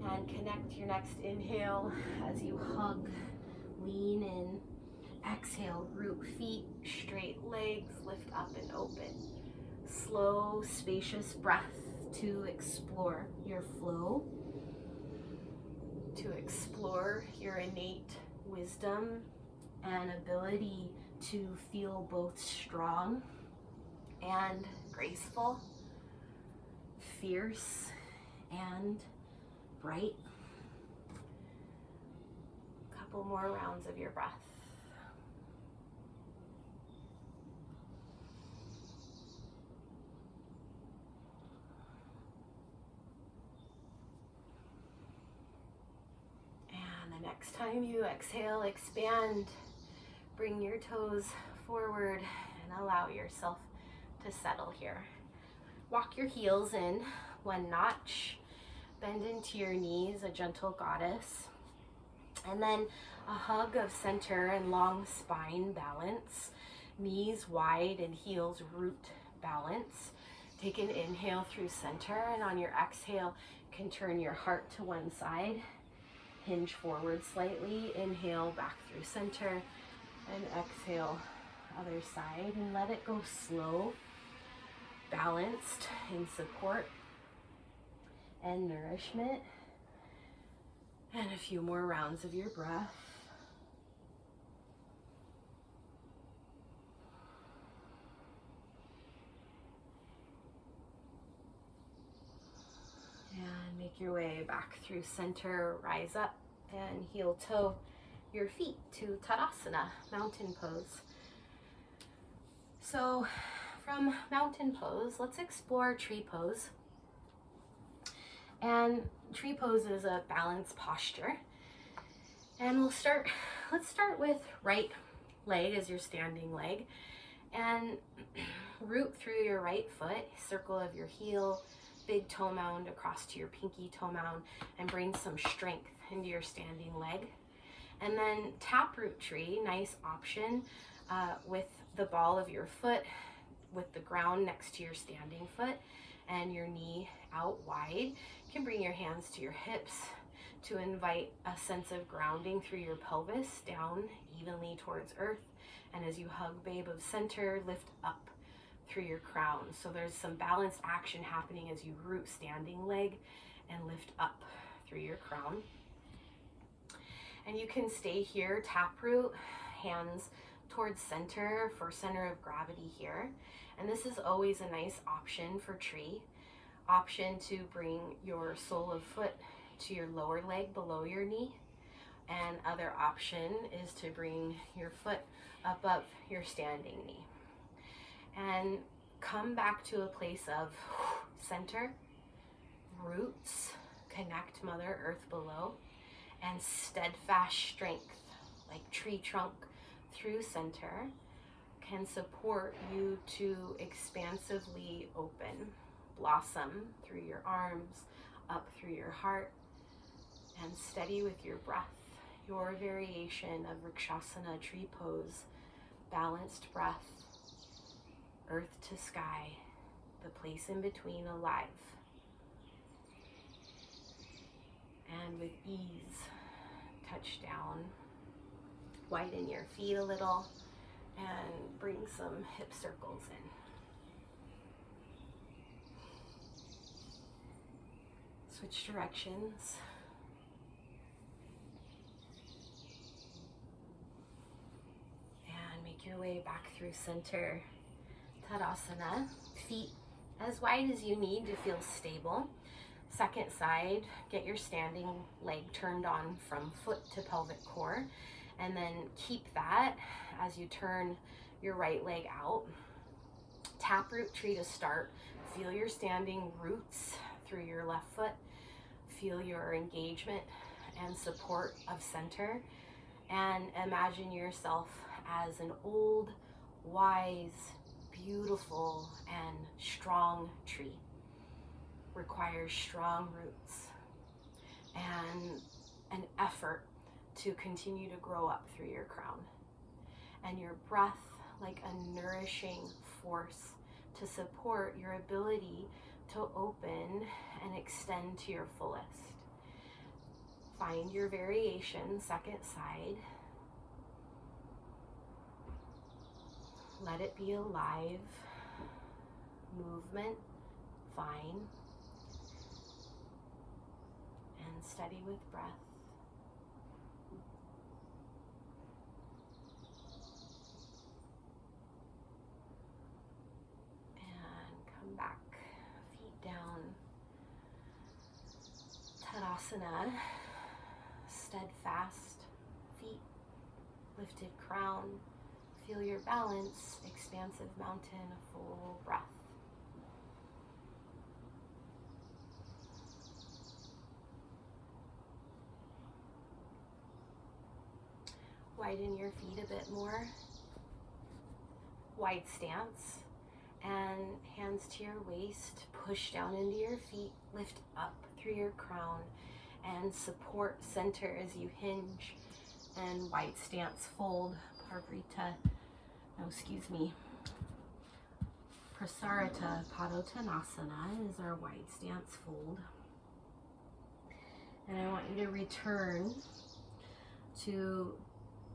And connect your next inhale as you hug, lean in. Exhale, root feet, straight legs, lift up and open. Slow, spacious breath to explore your flow, to explore your innate wisdom and ability to feel both strong and graceful, fierce and bright. Couple more rounds of your breath. And the next time you exhale, expand. Bring your toes forward and allow yourself to settle here. Walk your heels in one notch. Bend into your knees, a gentle goddess. And then a hug of center and long spine balance. Knees wide and heels root balance. Take an inhale through center, and on your exhale, you can turn your heart to one side. Hinge forward slightly. Inhale back through center. And exhale, other side. And let it go slow, balanced in support and nourishment. And a few more rounds of your breath. And make your way back through center, rise up and heel toe your feet to Tadasana, mountain pose. So from mountain pose, let's explore tree pose. And tree pose is a balanced posture. And let's start with right leg as your standing leg. And root through your right foot, circle of your heel, big toe mound across to your pinky toe mound, and bring some strength into your standing leg. And then taproot tree, nice option with the ball of your foot with the ground next to your standing foot and your knee out wide. You can bring your hands to your hips to invite a sense of grounding through your pelvis down evenly towards earth. And as you hug babe of center, lift up through your crown. So there's some balanced action happening as you root standing leg and lift up through your crown. And you can stay here, taproot, hands towards center for center of gravity here. And this is always a nice option for tree. Option to bring your sole of foot to your lower leg below your knee. And other option is to bring your foot above your standing knee. And come back to a place of center, roots, connect Mother Earth below, and steadfast strength, like tree trunk through center, can support you to expansively open, blossom through your arms, up through your heart, and steady with your breath. Your variation of Vrikshasana tree pose, balanced breath, earth to sky, the place in between alive. And with ease, touch down, widen your feet a little, and bring some hip circles in. Switch directions. And make your way back through center, Tadasana. Feet as wide as you need to feel stable. Second side, get your standing leg turned on from foot to pelvic core, and then keep that as you turn your right leg out. Taproot tree to start. Feel your standing roots through your left foot. Feel your engagement and support of center, and imagine yourself as an old, wise, beautiful, and strong tree. Requires strong roots and an effort to continue to grow up through your crown. And your breath like a nourishing force to support your ability to open and extend to your fullest. Find your variation, second side. Let it be alive. Movement, fine. And steady with breath. And come back, feet down. Tadasana, steadfast feet, lifted crown. Feel your balance, expansive mountain, full breath. Widen your feet a bit more. Wide stance. And hands to your waist. Push down into your feet. Lift up through your crown. And support center as you hinge. And wide stance fold. Prasarita Padottanasana is our wide stance fold. And I want you to return to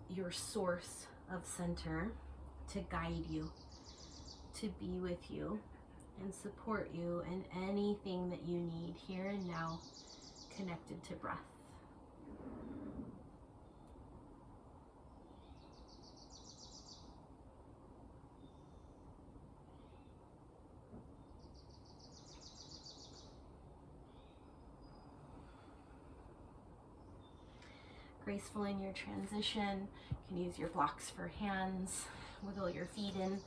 your source of center to guide you, to be with you and support you in anything that you need here and now, connected to breath. Graceful in your transition. You can use your blocks for hands, wiggle your feet in,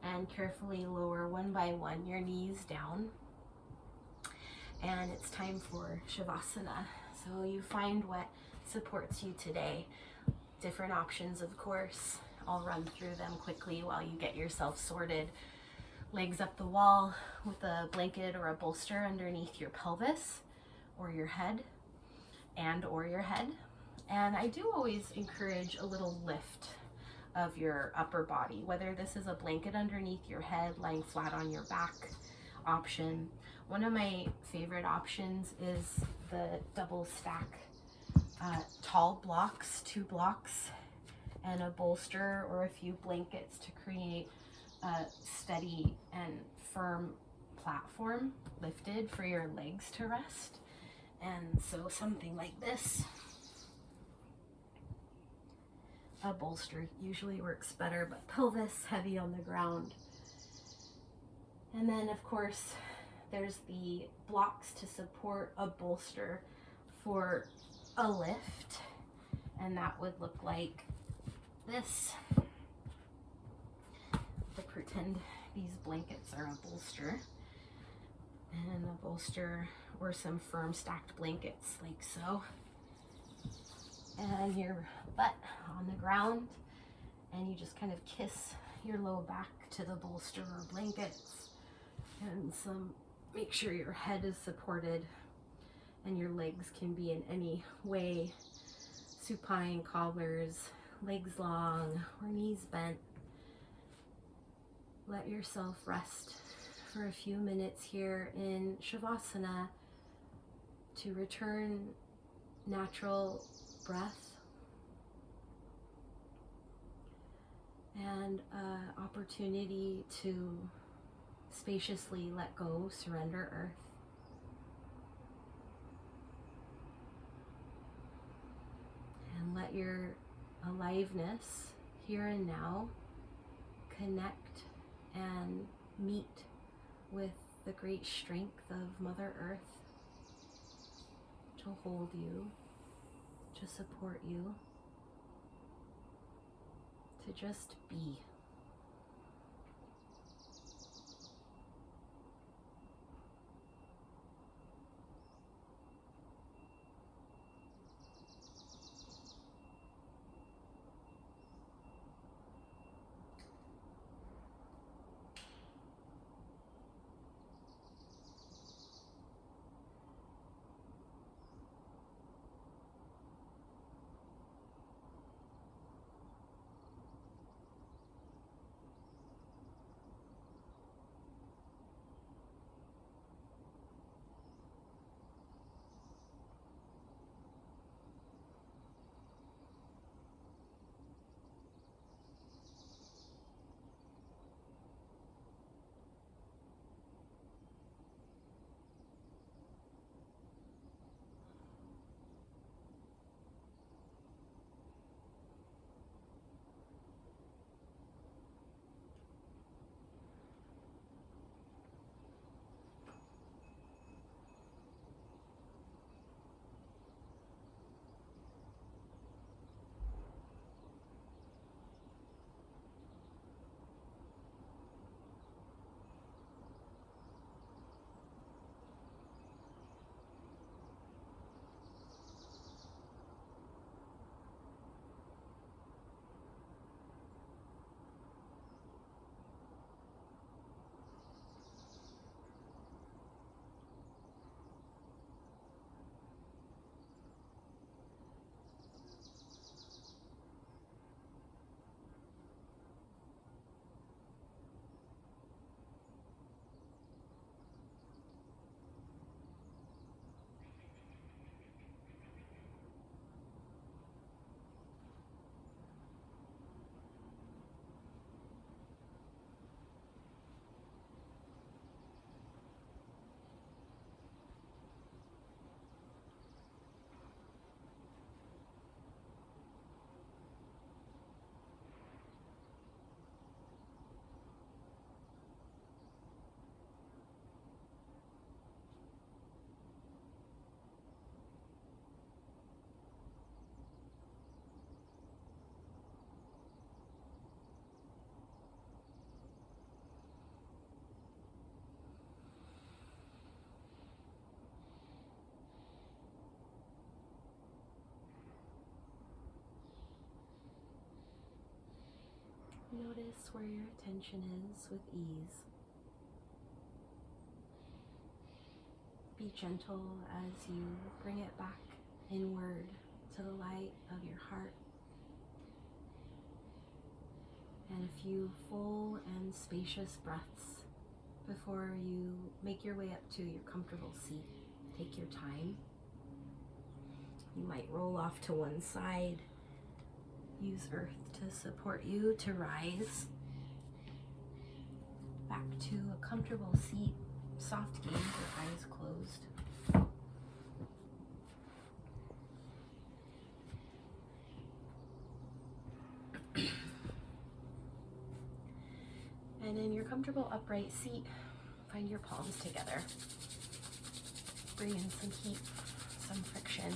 and carefully lower one by one your knees down. And it's time for Shavasana. So you find what supports you today. Different options, of course. I'll run through them quickly while you get yourself sorted. Legs up the wall with a blanket or a bolster underneath your pelvis or your head or your head. And I do always encourage a little lift of your upper body, whether this is a blanket underneath your head, lying flat on your back option. One of my favorite options is the double stack tall blocks, 2 blocks, and a bolster or a few blankets to create a steady and firm platform lifted for your legs to rest. And so something like this. A bolster usually works better, but pelvis heavy on the ground. And then of course there's the blocks to support a bolster for a lift, and that would look like this. To pretend these blankets are a bolster, and a bolster or some firm stacked blankets like so. And your butt on the ground, and you just kind of kiss your low back to the bolster or blankets, and make sure your head is supported and your legs can be in any way, supine, cobblers, legs long or knees bent. Let yourself rest for a few minutes here in Shavasana to return natural breath and opportunity to spaciously let go, surrender earth. And let your aliveness here and now connect and meet with the great strength of Mother Earth to hold you, to support you, to just be. notice where your attention is with ease. Be gentle as you bring it back inward to the light of your heart. And a few full and spacious breaths before you make your way up to your comfortable seat. Take your time. You might roll off to one side. Use earth to support you to rise back to a comfortable seat. Soft gaze, your eyes closed. And in your comfortable upright seat, find your palms together. Bring in some heat, some friction.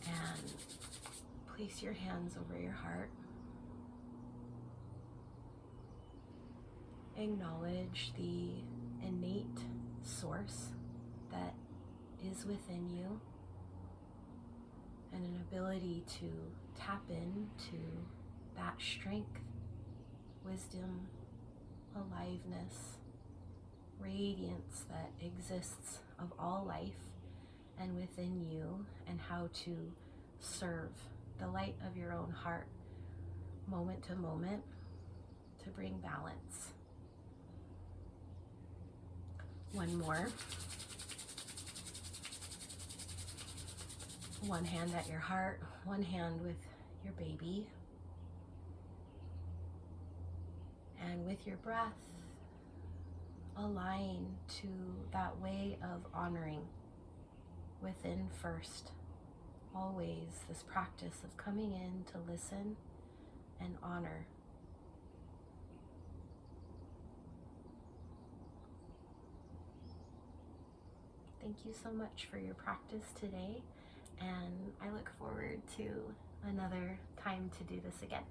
And place your hands over your heart. Acknowledge the innate source that is within you and an ability to tap into that strength, wisdom, aliveness, radiance that exists of all life and within you, and how to serve the light of your own heart moment to moment to bring balance. One more. One hand at your heart, one hand with your baby. And with your breath, align to that way of honoring within first. Always this practice of coming in to listen and honor. Thank you so much for your practice today, and I look forward to another time to do this again.